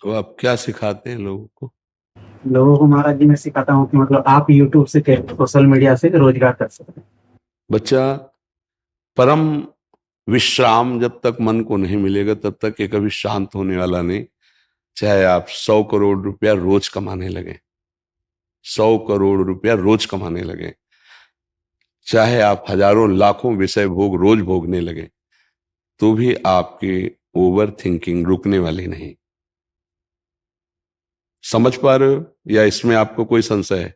तो आप क्या सिखाते हैं लोगों को? लोगों को महाराज जी मैं सिखाता हूँ कि मतलब आप यूट्यूब से कैसे सोशल मीडिया से रोजगार कर सकते हैं। बच्चा, परम विश्राम जब तक मन को नहीं मिलेगा तब तक ये कभी शांत होने वाला नहीं। चाहे आप 100 करोड़ रुपया रोज कमाने लगे, 100 करोड़ रुपया रोज कमाने लगे, चाहे आप हजारों लाखों विषय भोग रोज भोगने लगे, तो भी आपकी ओवर थिंकिंग रुकने वाली नहीं। समझ पा रहे हो या इसमें आपको कोई संशय है?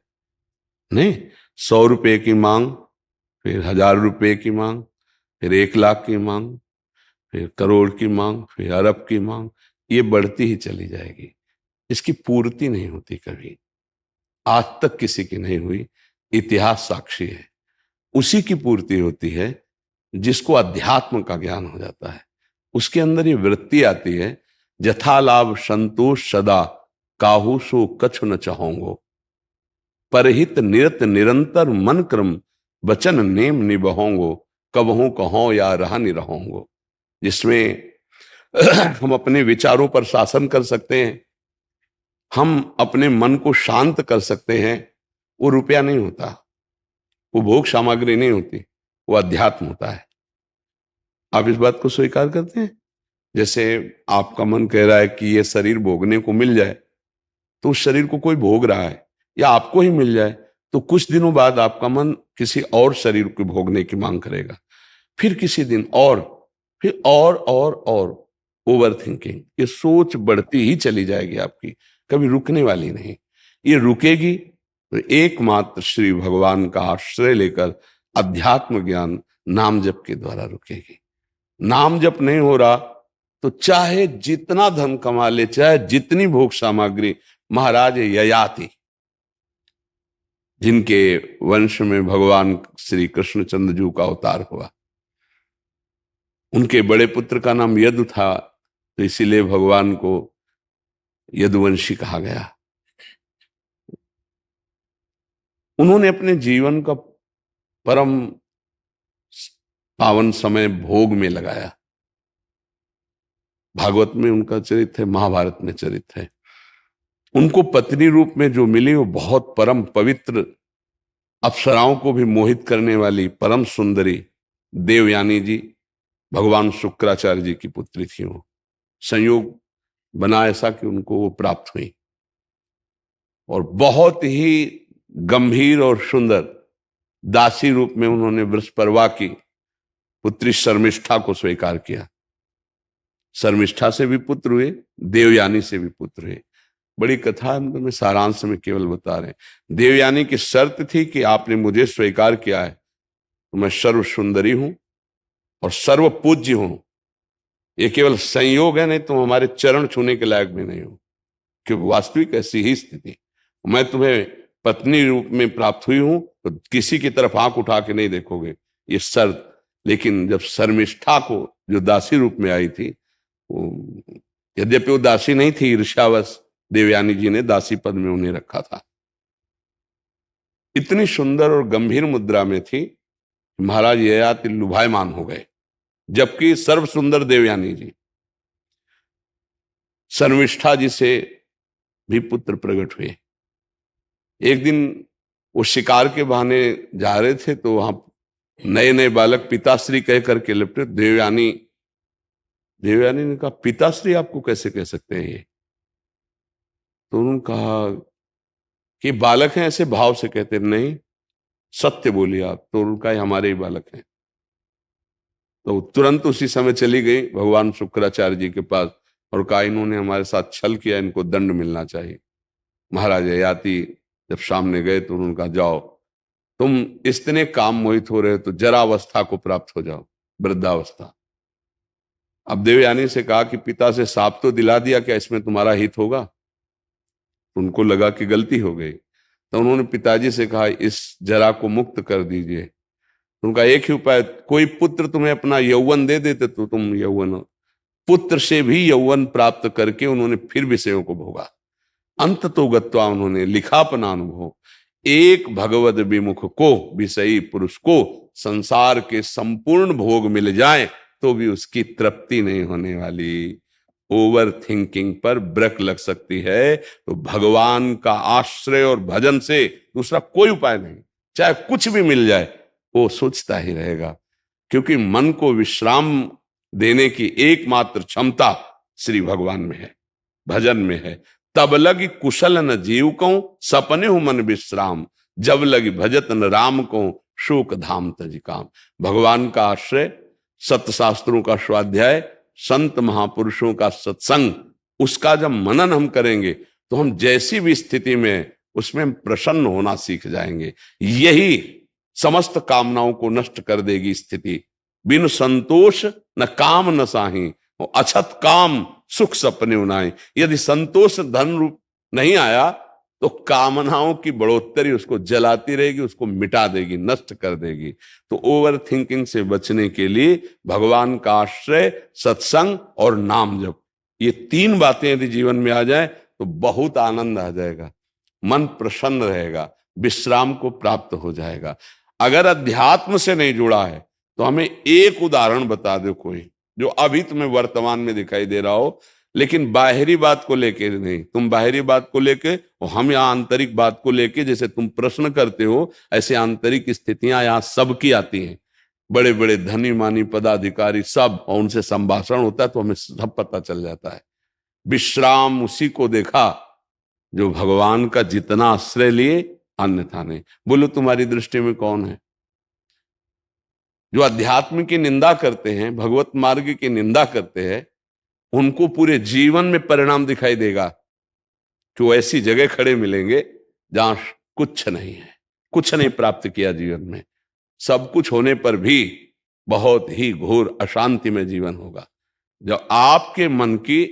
नहीं। 100 रुपए की मांग, फिर 1000 रुपए की मांग, फिर 1 लाख की मांग, फिर करोड़ की मांग, फिर अरब की मांग, ये बढ़ती ही चली जाएगी। इसकी पूर्ति नहीं होती कभी, आज तक किसी की नहीं हुई। इतिहास साक्षी है। उसी की पूर्ति होती है जिसको अध्यात्म का ज्ञान हो जाता है। उसके अंदर ये वृत्ति आती है, जथा लाभ संतोष सदा, काहू सो कछु न चाहोंगो, परहित निरत निरंतर मन क्रम, वचन नेम निबहोंगो, कबहू कहो या रहा निरहोंगो। जिसमें हम अपने विचारों पर शासन कर सकते हैं, हम अपने मन को शांत कर सकते हैं। वो रुपया नहीं होता, वो भोग सामग्री नहीं होती, वो अध्यात्म होता है। आप इस बात को स्वीकार करते हैं? जैसे आपका मन कह रहा है कि ये शरीर भोगने को मिल जाए, तो उस शरीर को कोई भोग रहा है, या आपको ही मिल जाए, तो कुछ दिनों बाद आपका मन किसी और शरीर को भोगने की मांग करेगा। फिर किसी दिन और, फिर और ओवर थिंकिंग, ये सोच बढ़ती ही चली जाएगी आपकी, कभी रुकने वाली नहीं। ये रुकेगी तो एकमात्र श्री भगवान का आश्रय लेकर अध्यात्म ज्ञान नाम जप के द्वारा रुकेगी। नाम जप नहीं हो रहा तो चाहे जितना धन कमा ले, चाहे जितनी भोग सामग्री, महाराज ययाति जिनके वंश में भगवान श्री कृष्णचंद्र जी का अवतार हुआ, उनके बड़े पुत्र का नाम यदु था, तो इसीलिए भगवान को यदुवंशी कहा गया। उन्होंने अपने जीवन का परम पावन समय भोग में लगाया। भागवत में उनका चरित्र है, महाभारत में चरित्र है। उनको पत्नी रूप में जो मिली वो बहुत परम पवित्र, अप्सराओं को भी मोहित करने वाली परम सुंदरी देवयानी जी, भगवान शुक्राचार्य जी की पुत्री थी। वो संयोग बना ऐसा कि उनको वो प्राप्त हुई, और बहुत ही गंभीर और सुंदर दासी रूप में उन्होंने वृषपर्वा की पुत्री शर्मिष्ठा को स्वीकार किया। शर्मिष्ठा से भी पुत्र हुए, देवयानी से भी पुत्र हुए। बड़ी कथा है, मैं सारांश में केवल बता रहे हैं। देवयानी की शर्त थी कि आपने मुझे स्वीकार किया है तो मैं सर्व सुंदरी हूं और सर्व पूज्य हूं। ये केवल संयोग है, नहीं तुम हमारे चरण छूने के लायक भी नहीं हो, क्योंकि वास्तविक ऐसी ही स्थिति। मैं तुम्हें पत्नी रूप में प्राप्त हुई हूं तो किसी की तरफ आंख उठा के नहीं देखोगे, ये शर्त। लेकिन जब शर्मिष्ठा को जो दासी रूप में आई थी, वो यद्यपि वो दासी नहीं थी, ईर्ष्यावश देवयानी जी ने दासी पद में उन्हें रखा था। इतनी सुंदर और गंभीर मुद्रा में थी, महाराज ययाति लुभायमान हो गए, जबकि सर्व सुंदर देवयानी जी। शर्मिष्ठा जी से भी पुत्र प्रकट हुए। एक दिन वो शिकार के बहाने जा रहे थे, तो वहां नए नए बालक पिताश्री कह करके लिपटे। देवयानी ने कहा, पिताश्री आपको कैसे कह सकते हैं ये? तो उन्होंने कहा कि बालक हैं, ऐसे भाव से कहते नहीं, सत्य बोलिए आप। तो उनका हमारे ही बालक हैं। तो तुरंत उसी समय चली गई भगवान शुक्राचार्य जी के पास और कहा, इन्होंने हमारे साथ छल किया, इनको दंड मिलना चाहिए। महाराज ययाति जब सामने गए तो उन्होंने कहा, जाओ, तुम इतने काम मोहित हो रहे हो तो जरावस्था को प्राप्त हो जाओ, वृद्धावस्था। अब देवयानी से कहा कि पिता से साफ तो दिला दिया, क्या इसमें तुम्हारा हित होगा? उनको लगा कि गलती हो गई, तो उन्होंने पिताजी से कहा, इस जरा को मुक्त कर दीजिए। उनका एक ही उपाय, कोई पुत्र तुम्हें अपना यौवन दे देते तो तुम यौवन, पुत्र से भी यौवन प्राप्त करके उन्होंने फिर विषयों को भोगा। अंत तो गत्वा उन्होंने लिखा अपना अनुभव, एक भगवद विमुख को, विषयी पुरुष को संसार के संपूर्ण भोग मिल जाए तो भी उसकी तृप्ति नहीं होने वाली। ओवर थिंकिंग पर ब्रेक लग सकती है। तो भगवान का आश्रय और भजन से दूसरा कोई उपाय नहीं, चाहे कुछ भी मिल जाए वो सोचता ही रहेगा, क्योंकि मन को विश्राम देने की एकमात्र क्षमता श्री भगवान में है, भजन में है। तब लगी कुशल न जीव को सपने हो मन विश्राम, जब लगी भजत न राम को शोक धाम तज काम। भगवान का आश्रय, सत्य शास्त्रों का स्वाध्याय, संत महापुरुषों का सत्संग, उसका जब मनन हम करेंगे तो हम जैसी भी स्थिति में उसमें हम प्रसन्न होना सीख जाएंगे। यही समस्त कामनाओं को नष्ट कर देगी स्थिति। बिन संतोष न काम न साही, अछत काम सुख सपने उनाए। यदि संतोष धन रूप नहीं आया तो कामनाओं की बढ़ोतरी उसको जलाती रहेगी, उसको मिटा देगी, नष्ट कर देगी। तो ओवर थिंकिंग से बचने के लिए भगवान का आश्रय, सत्संग और नाम जप, ये तीन बातें यदि जीवन में आ जाए तो बहुत आनंद आ जाएगा, मन प्रसन्न रहेगा, विश्राम को प्राप्त हो जाएगा। अगर अध्यात्म से नहीं जुड़ा है तो हमें एक उदाहरण बता दो कोई, जो अभी तुम्हें वर्तमान में दिखाई दे रहा हो, लेकिन बाहरी बात को लेके नहीं, तुम बाहरी बात को लेके और हम यहाँ आंतरिक बात को लेके, जैसे तुम प्रश्न करते हो ऐसे आंतरिक स्थितियां यहाँ सबकी आती हैं। बड़े बड़े धनी मानी पदाधिकारी सब, और उनसे संभाषण होता है तो हमें सब पता चल जाता है। विश्राम उसी को देखा जो भगवान का जितना आश्रय लिए अन्यथा नहीं। बोलो तुम्हारी दृष्टि में कौन है? जो अध्यात्म की निंदा करते हैं, भगवत मार्ग की निंदा करते हैं, उनको पूरे जीवन में परिणाम दिखाई देगा कि वो ऐसी जगह खड़े मिलेंगे जहां कुछ नहीं है, कुछ नहीं प्राप्त किया जीवन में, सब कुछ होने पर भी बहुत ही घोर अशांति में जीवन होगा। जब आपके मन की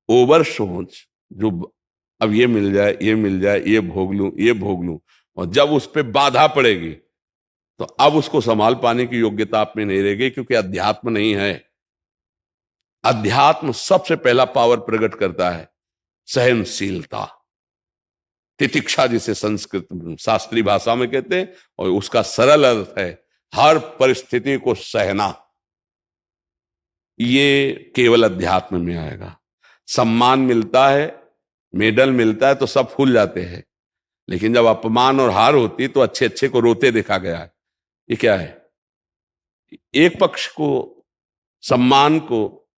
ओवर सोच, जो अब ये मिल जाए, ये मिल जाए, ये भोग लूं, ये भोग लूं, और जब उस पर बाधा पड़ेगी तो अब उसको संभाल पाने की योग्यता आप में नहीं रहेगी, क्योंकि अध्यात्म नहीं है। अध्यात्म सबसे पहला पावर प्रकट करता है सहनशीलता, तितिक्षा, जिसे संस्कृत शास्त्रीय भाषा में कहते हैं, और उसका सरल अर्थ है हर परिस्थिति को सहना। ये केवल अध्यात्म में आएगा। सम्मान मिलता है, मेडल मिलता है तो सब फूल जाते हैं, लेकिन जब अपमान और हार होती तो अच्छे अच्छे को रोते देखा गया है। ये क्या है? एक पक्ष को, सम्मान को,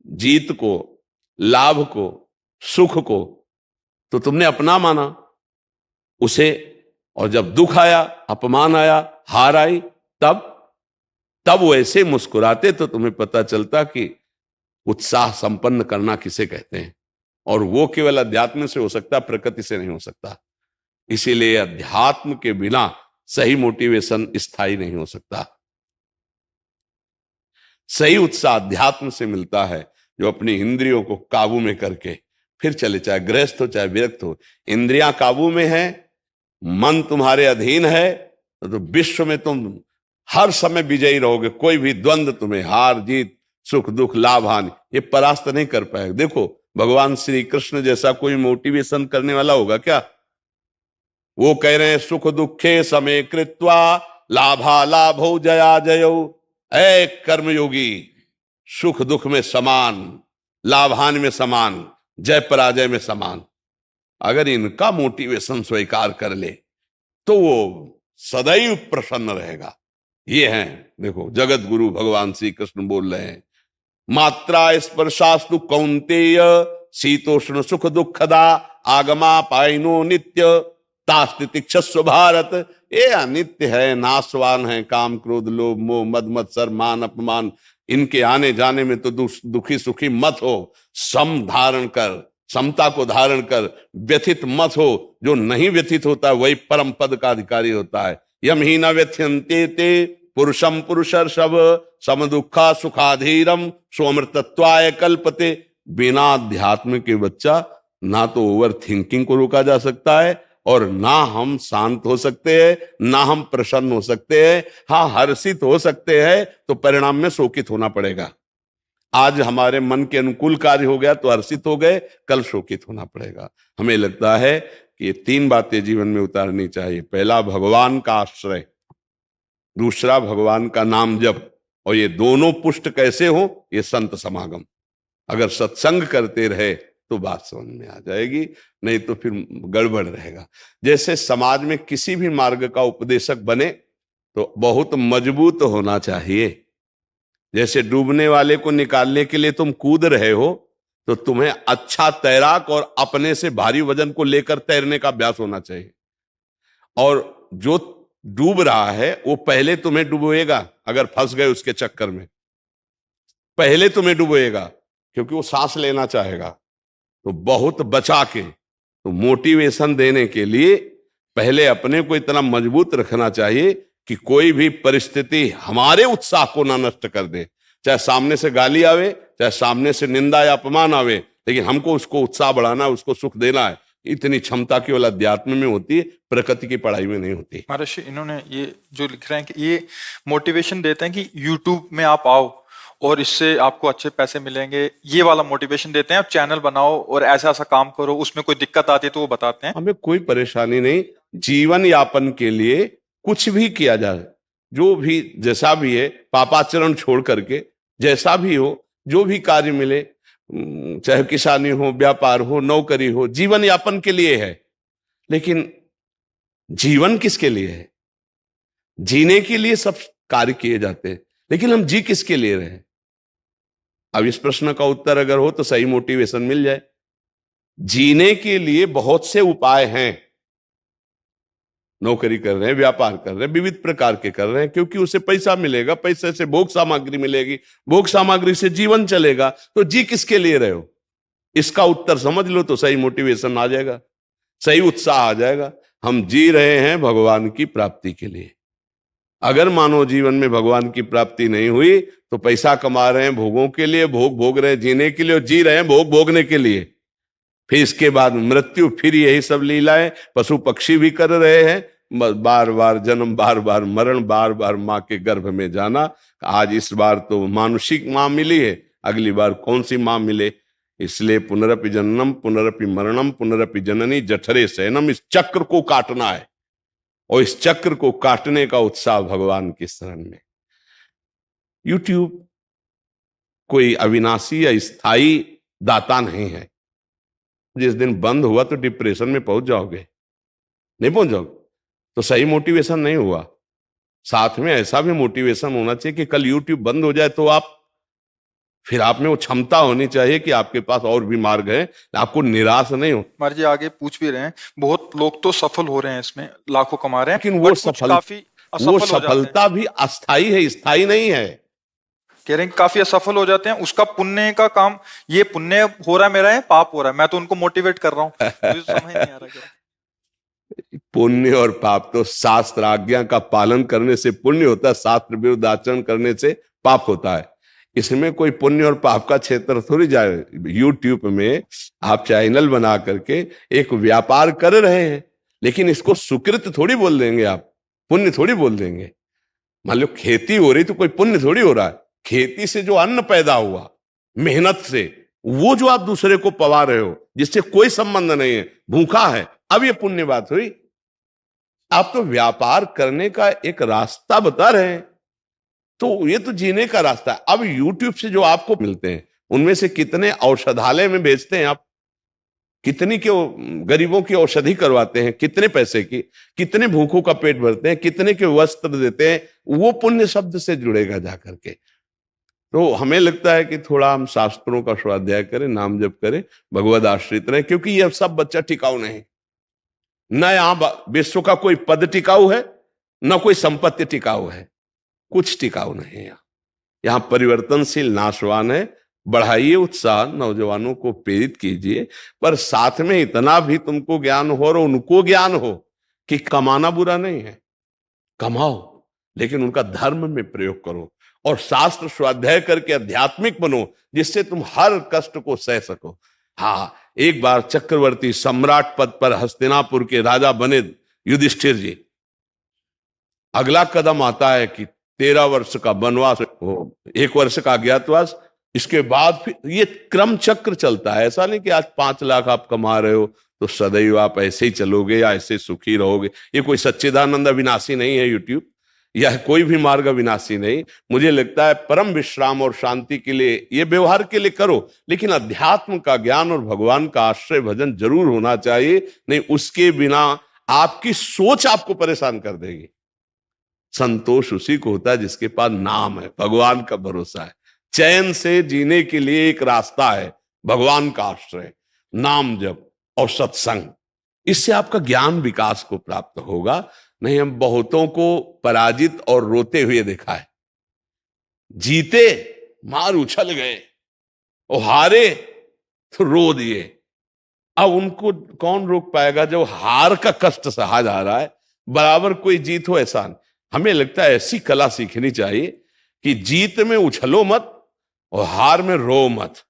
जीत को, लाभ को, सुख को तो तुमने अपना माना उसे, और जब दुख आया, अपमान आया, हार आई, तब वैसे मुस्कुराते तो तुम्हें पता चलता कि उत्साह संपन्न करना किसे कहते हैं। और वो केवल अध्यात्म से हो सकता, प्रकृति से नहीं हो सकता। इसीलिए अध्यात्म के बिना सही मोटिवेशन स्थायी नहीं हो सकता। सही उत्साह अध्यात्म से मिलता है, जो अपनी इंद्रियों को काबू में करके फिर चले, चाहे गृहस्थ हो चाहे विरक्त हो। इंद्रियां काबू में है, मन तुम्हारे अधीन है, तो विश्व में तुम हर समय विजयी रहोगे। कोई भी द्वंद्व तुम्हें, हार जीत, सुख दुख, लाभ हानि, ये परास्त नहीं कर पाएगा। देखो भगवान श्री कृष्ण जैसा कोई मोटिवेशन करने वाला होगा क्या? वो कह रहे हैं सुख दुखे समय कृत्वा लाभा लाभो जया जयो। ऐ कर्मयोगी, सुख दुख में समान, लाभ हानि में समान, जय पराजय में समान। अगर इनका मोटिवेशन स्वीकार कर ले तो वो सदैव प्रसन्न रहेगा। ये हैं, देखो जगत गुरु भगवान श्री कृष्ण बोल रहे हैं, मात्रा स्पर्शास्तु कौन्तेय शीतोष्ण सुख दुखदा आगमा पाइनो नित्य तास्तितिक्षस्व भारत। ये अनित्य है, नाशवान है, काम क्रोध लोभ मोह मद मत्सर मान अपमान, इनके आने जाने में तो दुखी सुखी मत हो। सम धारण कर, समता को धारण कर, व्यथित मत हो। जो नहीं व्यथित होता वही परम पद का अधिकारी होता है। यम ही न व्यथ्यन्ते ते पुरुषम पुरुषर्षभ सम दुखा सुखाधीरम स्वमृतत्वाय कल्पते। बिना अध्यात्म के बच्चा ना तो ओवर थिंकिंग को रोका जा सकता है, और ना हम शांत हो सकते हैं, ना हम प्रसन्न हो सकते हैं। हाँ, हर्षित हो सकते हैं तो परिणाम में शोकित होना पड़ेगा। आज हमारे मन के अनुकूल कार्य हो गया तो हर्षित हो गए, कल शोकित होना पड़ेगा। हमें लगता है कि ये तीन बातें जीवन में उतारनी चाहिए। पहला भगवान का आश्रय, दूसरा भगवान का नाम जप, और ये दोनों पुष्ट कैसे हो? ये संत समागम। अगर सत्संग करते रहे तो बात समझ में आ जाएगी, नहीं तो फिर गड़बड़ रहेगा। जैसे समाज में किसी भी मार्ग का उपदेशक बने तो बहुत मजबूत होना चाहिए। जैसे डूबने वाले को निकालने के लिए तुम कूद रहे हो तो तुम्हें अच्छा तैराक और अपने से भारी वजन को लेकर तैरने का अभ्यास होना चाहिए। और जो डूब रहा है वो पहले तुम्हें डुबोएगा, अगर फंस गए उसके चक्कर में पहले तुम्हें डुबोएगा, क्योंकि वो सांस लेना चाहेगा। तो बहुत बचा के, तो मोटिवेशन देने के लिए पहले अपने को इतना मजबूत रखना चाहिए कि कोई भी परिस्थिति हमारे उत्साह को ना नष्ट कर दे। चाहे सामने से गाली आवे, चाहे सामने से निंदा या अपमान आवे, लेकिन हमको उसको उत्साह बढ़ाना है, उसको सुख देना है। इतनी क्षमता केवल अध्यात्म में होती है, प्रकृति की पढ़ाई में नहीं होती। महर्षि इन्होंने ये जो लिख रहे हैं कि ये मोटिवेशन देते हैं कि यूट्यूब में आप आओ और इससे आपको अच्छे पैसे मिलेंगे, ये वाला मोटिवेशन देते हैं, चैनल बनाओ और ऐसा ऐसा काम करो, उसमें कोई दिक्कत आती है तो वो बताते हैं। हमें कोई परेशानी नहीं, जीवन यापन के लिए कुछ भी किया जाए, जो भी जैसा भी है, पापाचरण छोड़ करके जैसा भी हो, जो भी कार्य मिले, चाहे किसानी हो, व्यापार हो, नौकरी हो, जीवन यापन के लिए है। लेकिन जीवन किसके लिए है? जीने के लिए सब कार्य किए जाते हैं, लेकिन हम जी किसके लिए रहे? अब इस प्रश्न का उत्तर अगर हो तो सही मोटिवेशन मिल जाए। जीने के लिए बहुत से उपाय हैं। नौकरी कर रहे हैं, व्यापार कर रहे हैं, विविध प्रकार के कर रहे हैं, क्योंकि उसे पैसा मिलेगा, पैसे से भोग सामग्री मिलेगी, भोग सामग्री से जीवन चलेगा। तो जी किसके लिए रहे हो? इसका उत्तर समझ लो तो सही मोटिवेशन आ जाएगा, सही उत्साह आ जाएगा। हम जी रहे हैं भगवान की प्राप्ति के लिए। अगर मानव जीवन में भगवान की प्राप्ति नहीं हुई तो पैसा कमा रहे हैं भोगों के लिए, भोग भोग रहे हैं जीने के लिए, और जी रहे हैं भोग भोगने के लिए। फिर इसके बाद मृत्यु, फिर यही सब लीलाएं पशु पक्षी भी कर रहे हैं। बार बार जन्म, बार बार मरण, बार बार माँ के गर्भ में जाना। आज इस बार तो मानुषिक माँ मिली है, अगली बार कौन सी माँ मिले? इसलिए पुनरपि जन्नम पुनरपि मरणम पुनरपि जननी जठरे शयनम, इस चक्र को काटना है। और इस चक्र को काटने का उत्साह भगवान की शरण में। यूट्यूब कोई अविनाशी या स्थायी दाता नहीं है। जिस दिन बंद हुआ तो डिप्रेशन में पहुंच जाओगे, नहीं पहुंच जाओगे तो सही मोटिवेशन नहीं हुआ। साथ में ऐसा भी मोटिवेशन होना चाहिए कि कल यूट्यूब बंद हो जाए तो फिर आप में वो क्षमता होनी चाहिए कि आपके पास और भी मार्ग है, आपको निराश नहीं हो। महाराज जी आगे पूछ भी रहे हैं, बहुत लोग तो सफल हो रहे हैं इसमें, लाखों कमा रहे हैं, लेकिन वो सफलता भी अस्थाई है, स्थायी नहीं है। कह रहे हैं काफी असफल हो जाते हैं। उसका पुण्य का काम, ये पुण्य हो रहा है मेरा है, पाप हो रहा है, मैं तो उनको मोटिवेट कर रहा हूँ। मुझे समझ नहीं आ रहा क्या। पुण्य और पाप तो शास्त्र आज्ञा का पालन करने से पुण्य होता है, शास्त्र विरुद्ध आचरण करने से पाप होता है। इसमें कोई पुण्य और पाप का क्षेत्र थोड़ी जाए। यूट्यूब में आप चैनल बना करके एक व्यापार कर रहे हैं, लेकिन इसको सुकृत थोड़ी बोल देंगे, आप पुण्य थोड़ी बोल देंगे। मान लो खेती हो रही तो कोई पुण्य थोड़ी हो रहा है। खेती से जो अन्न पैदा हुआ मेहनत से, वो जो आप दूसरे को पवा रहे हो, जिससे कोई संबंध नहीं है, भूखा है, अब ये पुण्य बात हुई। आप तो व्यापार करने का एक रास्ता बता रहे हैं, तो ये तो जीने का रास्ता है। अब यूट्यूब से जो आपको मिलते हैं उनमें से कितने औषधालय में बेचते हैं आप, कितनी के गरीबों की औषधि करवाते हैं, कितने पैसे की, कितने भूखों का पेट भरते हैं, कितने के वस्त्र देते हैं, वो पुण्य शब्द से जुड़ेगा जाकर के। तो हमें लगता है कि थोड़ा हम शास्त्रों का स्वाध्याय करें, नाम जप करें, भगवद आश्रित रहें, क्योंकि यह सब बच्चा टिकाऊ नहीं। न यहां विश्व का कोई पद टिकाऊ है, न कोई संपत्ति टिकाऊ है, कुछ टिकाऊ नहीं है। यहां परिवर्तनशील नाशवान है। बढ़ाइए उत्साह, नौजवानों को प्रेरित कीजिए, पर साथ में इतना भी तुमको ज्ञान हो और उनको ज्ञान हो कि कमाना बुरा नहीं है, कमाओ, लेकिन उनका धर्म में प्रयोग करो और शास्त्र स्वाध्याय करके आध्यात्मिक बनो, जिससे तुम हर कष्ट को सह सको। हाँ, एक बार चक्रवर्ती सम्राट पद पर हस्तिनापुर के राजा बने युधिष्ठिर जी। अगला कदम आता है कि 13 वर्ष का वनवास हो, 1 वर्ष का अज्ञातवास, इसके बाद फिर ये क्रम चक्र चलता है। ऐसा नहीं कि आज 5 लाख आप कमा रहे हो तो सदैव आप ऐसे ही चलोगे या ऐसे सुखी रहोगे। ये कोई सच्चिदानंद अविनाशी नहीं है यूट्यूब। यह कोई भी मार्ग विनाशी नहीं। मुझे लगता है परम विश्राम और शांति के लिए, ये व्यवहार के लिए करो, लेकिन अध्यात्म का ज्ञान और भगवान का आश्रय भजन जरूर होना चाहिए, नहीं उसके बिना आपकी सोच आपको परेशान कर देगी। संतोष उसी को होता है जिसके पास नाम है, भगवान का भरोसा है। चैन से जीने के लिए एक रास्ता है भगवान का आश्रय, नाम जप और सत्संग। इससे आपका ज्ञान विकास को प्राप्त होगा। नहीं, हम बहुतों को पराजित और रोते हुए देखा है। जीते मार उछल गए और हारे तो रो दिए। अब उनको कौन रोक पाएगा जो हार का कष्ट सहा जा रहा है, बराबर कोई जीत हो ऐसा नहीं। हमें लगता है ऐसी कला सीखनी चाहिए कि जीत में उछलो मत और हार में रो मत।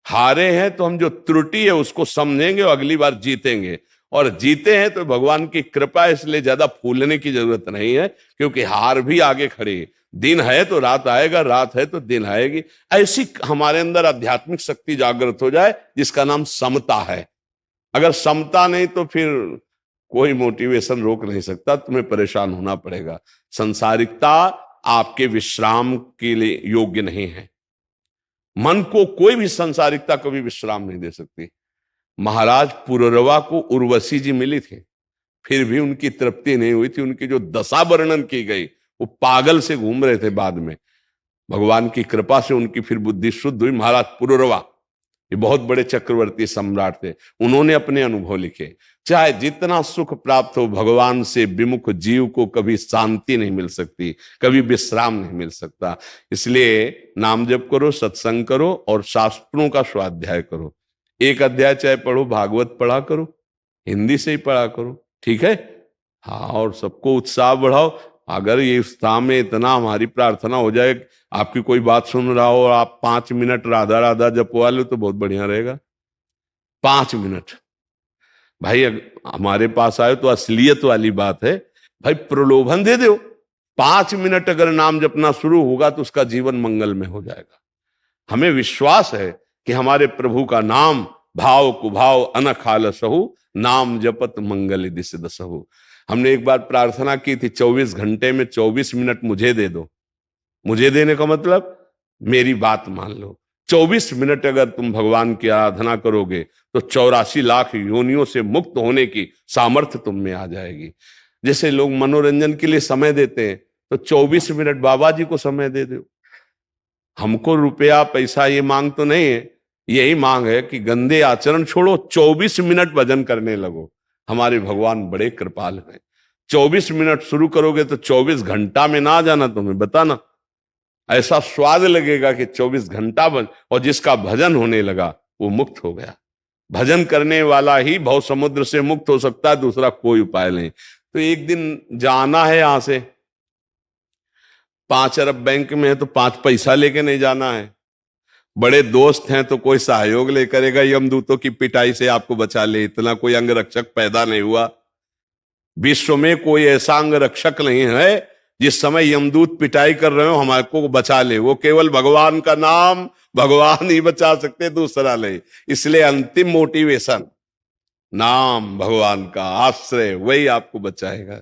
हारे हैं तो हम जो त्रुटि है उसको समझेंगे और अगली बार जीतेंगे, और जीते हैं तो भगवान की कृपा, इसलिए ज्यादा फूलने की जरूरत नहीं है, क्योंकि हार भी आगे खड़ी है। दिन है तो रात आएगा, रात है तो दिन आएगी। ऐसी हमारे अंदर आध्यात्मिक शक्ति जागृत हो जाए जिसका नाम समता है। अगर समता नहीं तो फिर कोई मोटिवेशन रोक नहीं सकता, तुम्हें परेशान होना पड़ेगा। संसारिकता आपके विश्राम के लिए योग्य नहीं है। मन को कोई भी संसारिकता कभी विश्राम नहीं दे सकती। महाराज पुररवा को उर्वशी जी मिली थी, फिर भी उनकी तृप्ति नहीं हुई थी। उनकी जो दशा वर्णन की गई, वो पागल से घूम रहे थे। बाद में भगवान की कृपा से उनकी फिर बुद्धि शुद्ध हुई। महाराज पुररवा ये बहुत बड़े चक्रवर्ती सम्राट थे, उन्होंने अपने अनुभव लिखे। चाहे जितना सुख प्राप्त हो, भगवान से विमुख जीव को कभी शांति नहीं मिल सकती, कभी विश्राम नहीं मिल सकता। इसलिए नाम जप करो, सत्संग करो और शास्त्रों का स्वाध्याय करो। एक अध्याय चाहे पढ़ो, भागवत पढ़ा करो, हिंदी से ही पढ़ा करो, ठीक है। हाँ, और सबको उत्साह बढ़ाओ। अगर ये उत्साह में इतना हमारी प्रार्थना हो जाए, आपकी कोई बात सुन रहा हो और आप 5 मिनट राधा राधा जपवा लो तो बहुत बढ़िया रहेगा। 5 मिनट भाई हमारे पास आए तो असलियत वाली बात है भाई, प्रलोभन दे दो। 5 मिनट अगर नाम जपना शुरू होगा तो उसका जीवन मंगल में हो जाएगा। हमें विश्वास है कि हमारे प्रभु का नाम भाव कुभाव अनखाल सहु, नाम जपत मंगल दिस दसहु। हमने एक बार प्रार्थना की थी, 24 घंटे में 24 मिनट मुझे दे दो। मुझे देने का मतलब मेरी बात मान लो। 24 मिनट अगर तुम भगवान की आराधना करोगे तो 84 लाख योनियों से मुक्त होने की सामर्थ्य तुम में आ जाएगी। जैसे लोग मनोरंजन के लिए समय देते हैं, तो 24 मिनट बाबा जी को समय दे दो। हमको रुपया पैसा ये मांग तो नहीं है, यही मांग है कि गंदे आचरण छोड़ो, 24 मिनट भजन करने लगो। हमारे भगवान बड़े कृपाल हैं। 24 मिनट शुरू करोगे तो 24 घंटा में ना जाना, तुम्हें बताना ऐसा स्वाद लगेगा कि 24 घंटा और जिसका भजन होने लगा वो मुक्त हो गया। भजन करने वाला ही भव समुद्र से मुक्त हो सकता है, दूसरा कोई उपाय नहीं। तो एक दिन जाना है यहां से, 5 अरब बैंक में है तो 5 पैसा लेके नहीं जाना है। बड़े दोस्त हैं तो कोई सहयोग ले करेगा, यमदूतों की पिटाई से आपको बचा ले, इतना कोई अंगरक्षक पैदा नहीं हुआ। विश्व में कोई ऐसा अंगरक्षक नहीं है जिस समय यमदूत पिटाई कर रहे हो हमारे को बचा ले। वो केवल भगवान का नाम, भगवान ही बचा सकते, दूसरा नहीं। इसलिए अंतिम मोटिवेशन नाम, भगवान का आश्रय, वही आपको बचाएगा।